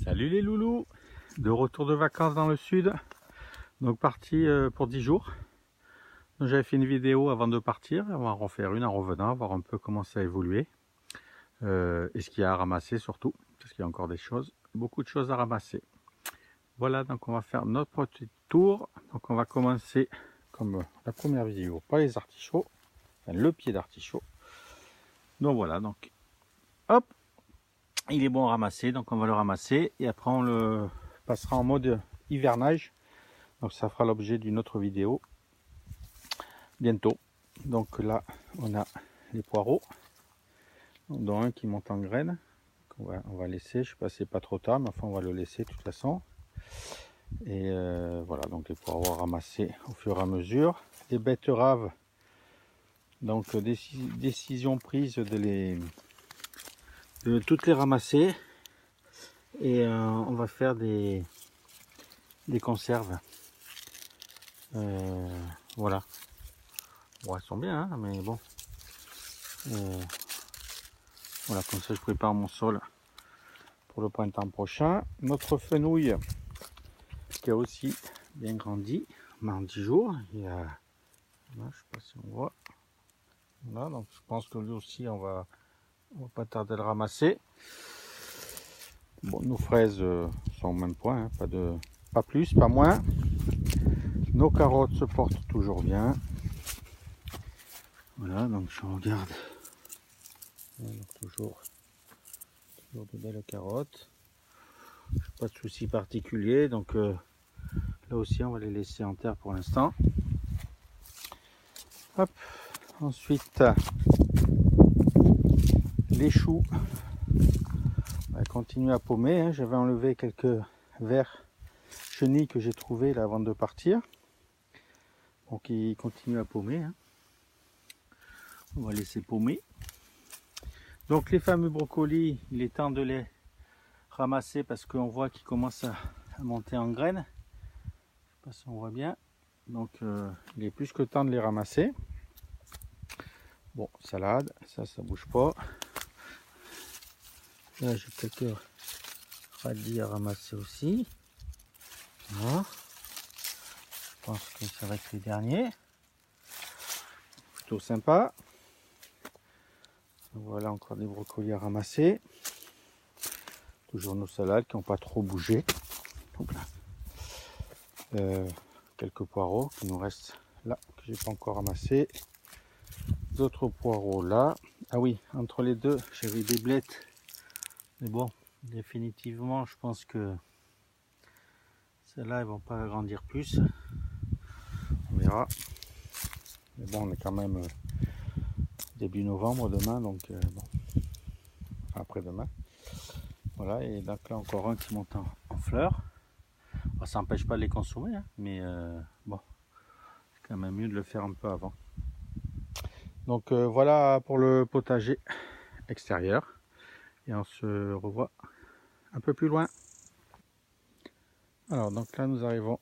Salut les loulous, de retour de vacances dans le sud, donc parti pour 10 jours. J'avais fait une vidéo avant de partir, on va en refaire une en revenant, voir un peu comment ça a évolué et ce qu'il y a à ramasser surtout, parce qu'il y a encore des choses, beaucoup de choses à ramasser. Voilà, donc on va faire notre petit tour. Donc on va commencer comme la première vidéo par les artichauts, enfin le pied d'artichaut. Donc voilà, donc hop, il est bon à ramasser, donc on va le ramasser et après on le passera en mode hivernage. Donc ça fera l'objet d'une autre vidéo bientôt. Donc là on a les poireaux, dont un qui monte en graines. On va laisser, je sais pas si c'est pas trop tard, mais enfin on va le laisser de toute façon. Et voilà, donc les poireaux à ramasser au fur et à mesure. Les betteraves, donc décision prise de toutes les ramasser. Et on va faire des conserves. Voilà. Bon, elles sont bien, hein, mais bon. Voilà, comme ça je prépare mon sol pour le printemps prochain. Notre fenouil qui a aussi bien grandi en 10 jours. Il y a, là, je ne sais pas si on voit. Voilà, donc je pense que lui aussi on va pas tarder à le ramasser. Bon, nos fraises sont au même point, hein, pas plus, pas moins. Nos carottes se portent toujours bien. Voilà, donc je regarde. Donc toujours de belles carottes. Pas de soucis particuliers, donc là aussi on va les laisser en terre pour l'instant. Hop, ensuite les choux. On va continuer à paumer, hein. J'avais enlevé quelques vers chenilles que j'ai trouvé là avant de partir. Donc ils continuent à paumer, hein. On va laisser paumer. Donc les fameux brocolis, il est temps de les ramasser parce qu'on voit qu'ils commencent à monter en graines. Je sais pas si on voit bien. Donc il est plus que temps de les ramasser. Bon, salade, ça bouge pas. Là j'ai quelques radis à ramasser aussi. Voilà. Je pense que ça va être les derniers. Plutôt sympa. Voilà encore des brocolis à ramasser. Toujours nos salades qui n'ont pas trop bougé. Donc là, quelques poireaux qui nous restent là, que j'ai pas encore ramassé. D'autres poireaux là. Ah oui, entre les deux, j'avais des blettes. Mais bon, définitivement, je pense que celles-là, elles vont pas grandir plus. On verra. Mais bon, on est quand même début novembre demain, donc bon, après-demain. Voilà, et donc là encore un qui monte en fleurs. Bon, ça n'empêche pas de les consommer, hein, mais bon, c'est quand même mieux de le faire un peu avant. Donc voilà pour le potager extérieur. Et on se revoit un peu plus loin. Alors donc là nous arrivons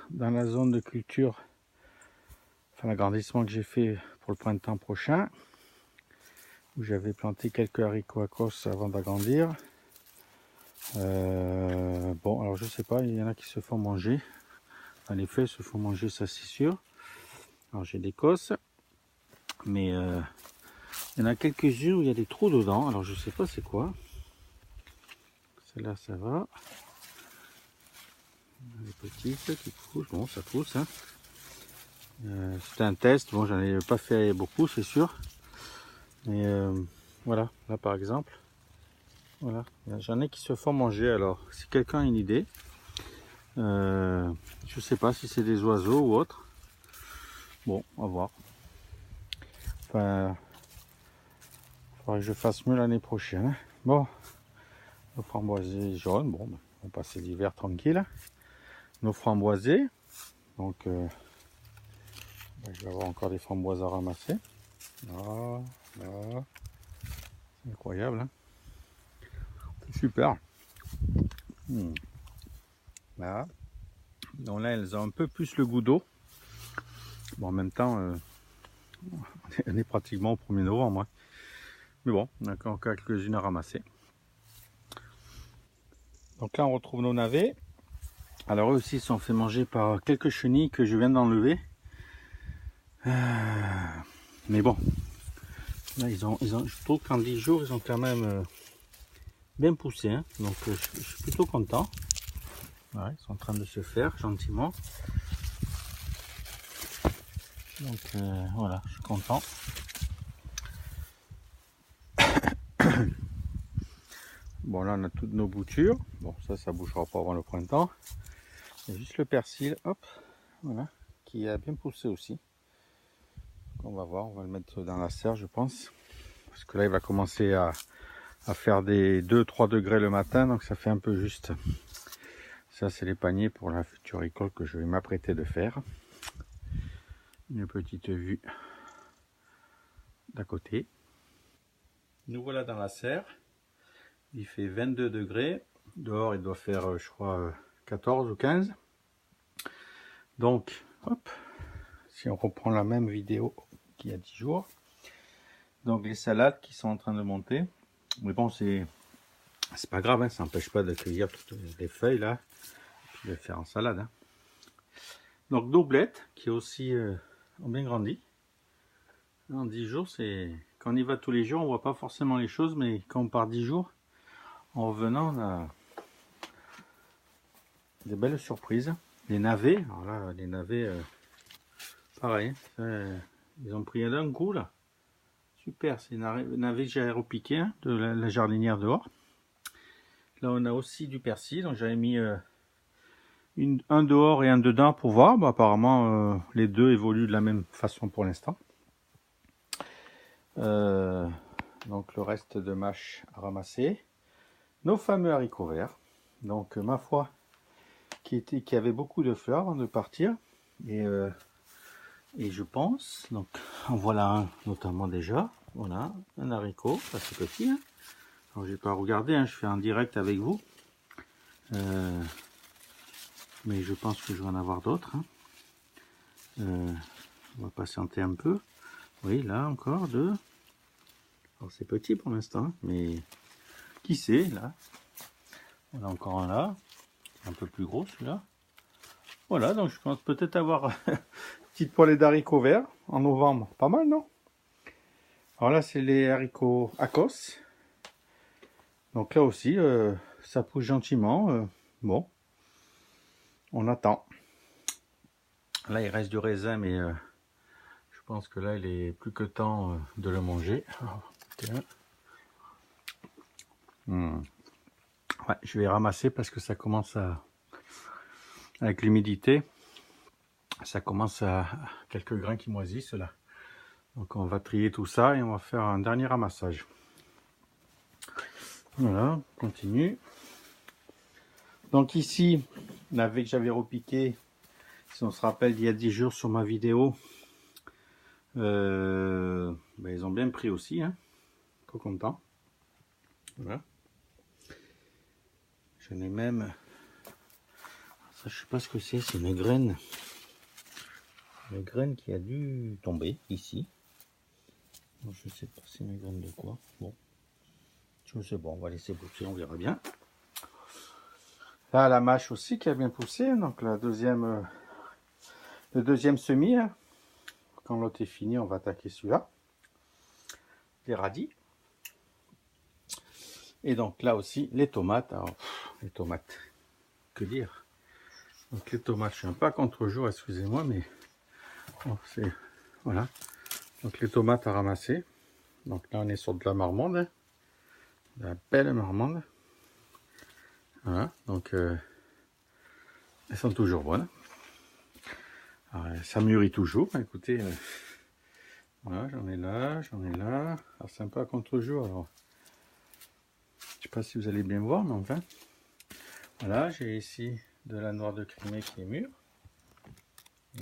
dans la zone de culture, enfin l'agrandissement que j'ai fait pour le printemps prochain, où j'avais planté quelques haricots à cos avant d'agrandir. Bon, alors je sais pas, il y en a qui se font manger. En effet, ils se font manger, ça c'est sûr. Alors j'ai des cosses, mais il y en a quelques-unes où il y a des trous dedans. Alors je sais pas c'est quoi. Celle-là ça va. Les petites qui poussent, bon ça pousse. Hein. C'était un test, bon j'en ai pas fait beaucoup c'est sûr. Mais voilà, là par exemple. Voilà, j'en ai qui se font manger. Alors si quelqu'un a une idée, je sais pas si c'est des oiseaux ou autre. Bon, on va voir. Enfin, il faudra que je fasse mieux l'année prochaine. Bon, nos framboisiers jaunes, bon, on va passer l'hiver tranquille. Nos framboisiers, donc je vais avoir encore des framboises à ramasser. Là, là. C'est incroyable, hein. Super. Là. Donc là, elles ont un peu plus le goût d'eau. Bon, en même temps, on est pratiquement au 1er novembre. Hein. Mais bon, on a encore quelques-unes à ramasser. Donc là on retrouve nos navets. Alors eux aussi ils sont fait manger par quelques chenilles que je viens d'enlever. Mais bon, là je trouve qu'en 10 jours ils ont quand même bien poussé, hein. Donc je suis plutôt content. Voilà, ils sont en train de se faire gentiment. Donc voilà, je suis content. Bon là on a toutes nos boutures. Bon ça bougera pas avant le printemps. Il y a juste le persil, hop, voilà, qui a bien poussé aussi. Donc, on va voir, on va le mettre dans la serre je pense. Parce que là il va commencer à faire des 2-3 degrés le matin, donc ça fait un peu juste. Ça c'est les paniers pour la future récolte que je vais m'apprêter de faire. Une petite vue d'à côté. Nous voilà dans la serre. Il fait 22 degrés. Dehors il doit faire je crois 14 ou 15. Donc hop, si on reprend la même vidéo qu'il y a 10 jours. Donc les salades qui sont en train de monter. Mais bon c'est pas grave, hein, ça n'empêche pas de cueillir toutes les feuilles là. Et puis de faire en salade. Hein. Donc doublette qui aussi ont bien grandi. En 10 jours, c'est quand on y va tous les jours, on voit pas forcément les choses, mais quand on part 10 jours, en revenant, on a des belles surprises. Les navets, alors là, les navets, pareil, ils ont pris un d'un coup là. Super, c'est une navet que j'ai aéropiqué hein, de la jardinière dehors. Là, on a aussi du persil, donc j'avais mis un dehors et un dedans pour voir. Bon, apparemment, les deux évoluent de la même façon pour l'instant. Donc le reste de mâche à ramasser. Nos fameux haricots verts. Donc ma foi, qui avait beaucoup de fleurs avant de partir. Et je pense, donc en voilà un notamment déjà. Voilà, un haricot, assez petit. Hein. Alors j'ai pas regardé, hein, je fais en direct avec vous. Mais je pense que je vais en avoir d'autres. Hein. On va patienter un peu. Oui, là encore deux. Alors c'est petit pour l'instant, mais qui sait là. On a encore un là, un peu plus gros celui-là. Voilà, donc je pense peut-être avoir une petite poêlée d'haricots verts en novembre. Pas mal, non? Alors là, c'est les haricots Akos. Donc là aussi, ça pousse gentiment. Bon, on attend. Là, il reste du raisin, mais je pense que là, il est plus que temps de le manger. Ouais, je vais ramasser parce que ça commence à... Avec l'humidité, ça commence à... Quelques grains qui moisissent là. Donc on va trier tout ça et on va faire un dernier ramassage. Voilà, on continue. Donc ici, navet que j'avais repiqué, si on se rappelle il y a 10 jours sur ma vidéo, ben, ils ont bien pris aussi, hein. Trop content. Voilà. J'en ai même, ça je sais pas ce que c'est une graine. Une graine qui a dû tomber ici. Je sais pas c'est une graine de quoi. Bon, je sais pas, on va laisser pousser, on verra bien. Là la mâche aussi qui a bien poussé, donc la deuxième, le deuxième semis. Hein. Quand l'autre est fini, on va attaquer celui-là. Les radis. Et donc là aussi les tomates. Alors, les tomates, que dire. Donc les tomates, je suis un peu à contre-jour, excusez-moi, mais bon, c'est voilà. Donc les tomates à ramasser. Donc là on est sur de la marmande, hein. De la belle marmande. Voilà, donc elles sont toujours bonnes. Alors, ça mûrit toujours. Écoutez, voilà, j'en ai là, j'en ai là. Alors c'est un peu à contre-jour. Alors, je sais pas si vous allez bien voir, mais enfin, voilà, j'ai ici de la noire de Crimée qui est mûre.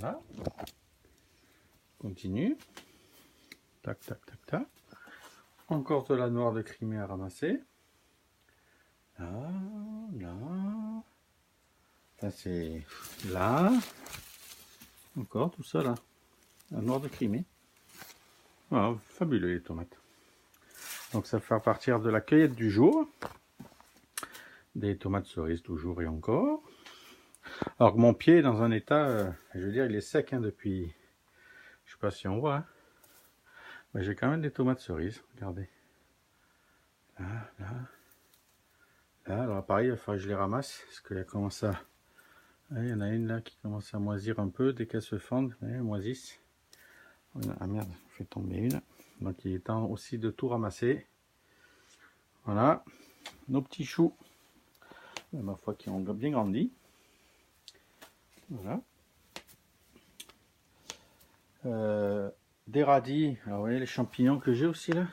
Là, continue. Tac, tac, tac, tac. Encore de la noire de Crimée à ramasser. Là, là. Ça c'est là. Encore tout ça là. La noire de Crimée. Voilà, fabuleux les tomates. Donc ça va faire partir de la cueillette du jour. Des tomates cerises toujours et encore. Alors que mon pied est dans un état, je veux dire, il est sec hein, depuis, je sais pas si on voit, hein. Mais j'ai quand même des tomates cerises, regardez. Là, là, là, alors pareil, il va falloir que je les ramasse, parce qu'elle commence à... il y en a une là qui commence à moisir un peu, dès qu'elles se fendent, elles moisissent. Ah merde, je fais tomber une. Donc il est temps aussi de tout ramasser. Voilà, nos petits choux, ma foi, qui ont bien grandi. Voilà. Des radis, alors vous voyez les champignons que j'ai aussi là.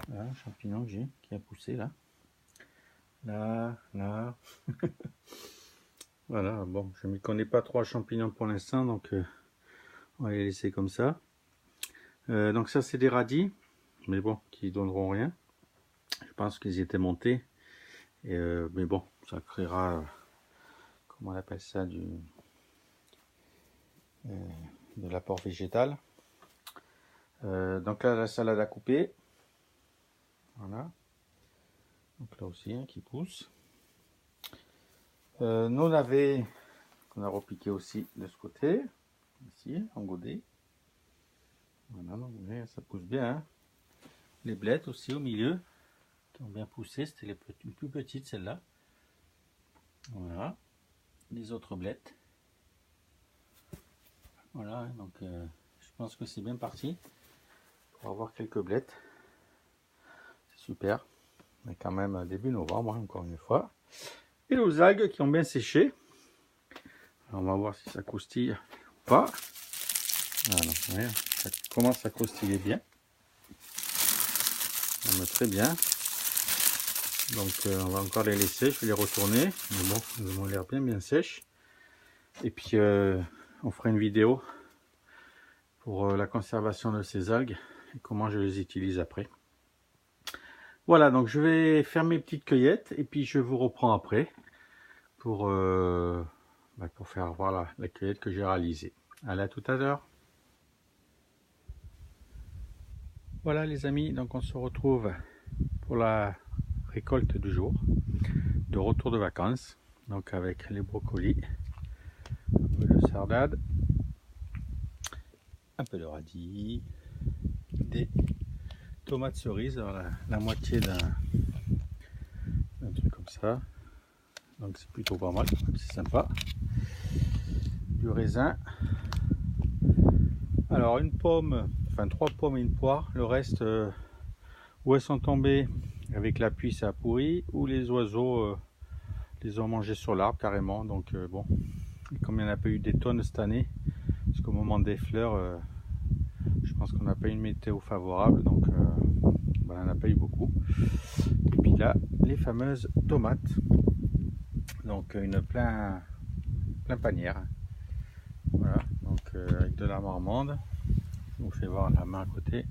Voilà, un champignon que j'ai qui a poussé là. Là, là. Voilà, bon, je ne m'y connais pas trop à champignons pour l'instant, donc on va les laisser comme ça. Donc ça c'est des radis, mais bon, qui donneront rien. Je pense qu'ils étaient montés, et, mais bon, ça créera, comment on appelle ça, de l'apport végétal. Donc là la salade à couper. Voilà. Donc là aussi hein, qui pousse. Nos navets qu'on a repiqué aussi de ce côté, ici en godet. Voilà, donc ça pousse bien. Hein. Les blettes aussi au milieu qui ont bien poussé, c'était les plus petites celles-là. Voilà, les autres blettes. Voilà, donc je pense que c'est bien parti pour avoir quelques blettes. C'est super. On est quand même début novembre, hein, encore une fois. Et nos algues qui ont bien séché. Alors, on va voir si ça croustille ou pas. Voilà, ouais, ça commence à croustiller bien. Très bien. Donc on va encore les laisser, je vais les retourner. Mais bon, ils ont l'air bien sèches. Et puis on fera une vidéo pour la conservation de ces algues et comment je les utilise après. Voilà, donc je vais faire mes petites cueillettes et puis je vous reprends après pour faire voir la cueillette que j'ai réalisée. Allez, à tout à l'heure. Voilà les amis, donc on se retrouve pour la récolte du jour, de retour de vacances, donc avec les brocolis, un peu de sardade, un peu de radis, des tomates cerises, alors la moitié d'un truc comme ça, donc c'est plutôt pas mal, c'est sympa, du raisin, alors une pomme, enfin 3 pommes et une poire, le reste où elles sont tombées avec la pluie ça a pourri, ou les oiseaux les ont mangés sur l'arbre carrément, donc bon, comme il n'y en a pas eu des tonnes cette année, parce qu'au moment des fleurs, je pense qu'on n'a pas eu une météo favorable, donc on n'a pas eu beaucoup. Et puis là, les fameuses tomates, donc une plein panière. Voilà, donc avec de la marmande. Je vous fais voir la main à côté.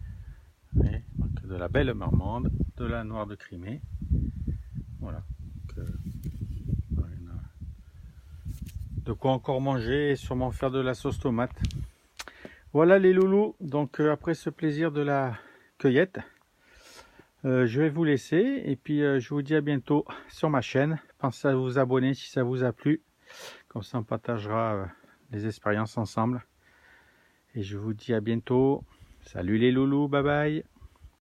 Et donc de la belle marmande, de la noire de Crimée. Voilà. Donc, voilà, de quoi encore manger et sûrement faire de la sauce tomate. Voilà les loulous, donc après ce plaisir de la cueillette, je vais vous laisser et puis je vous dis à bientôt sur ma chaîne. Pensez à vous abonner si ça vous a plu, comme ça on partagera les expériences ensemble. Et je vous dis à bientôt. Salut les loulous, bye bye.